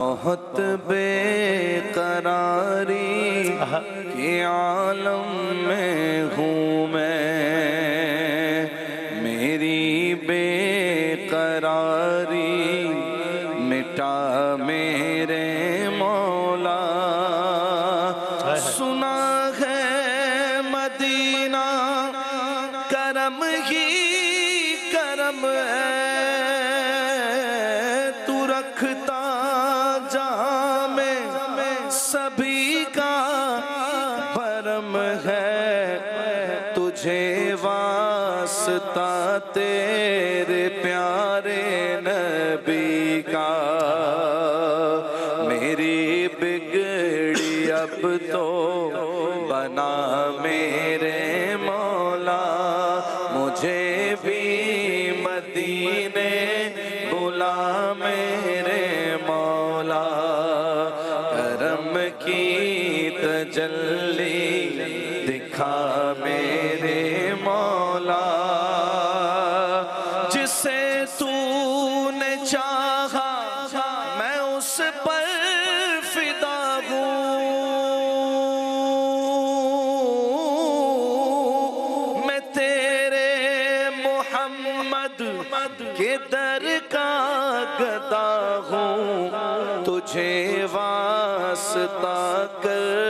بہت بے قراری کے عالم میں ہوں میں، میری بے قراری مٹا میرے مولا۔ سنا ہے مدینہ کرم ہی کرم ہے، تو رکھتا جہاں میں سبھی کا بھرم ہے، تجھے واسطہ تیرے پیارے نبی کا۔ میری بگڑی اب تو بنا میرے مولا، مجھے بھی مدینے بلا میرے مولا۔ کرم کی تجلی دکھا میرے مولا، جسے تو نے چاہا میں اس پر فدا ہوں، میں تیرے محمد کے در کا گدا ہوں، تجھے واسطہ کر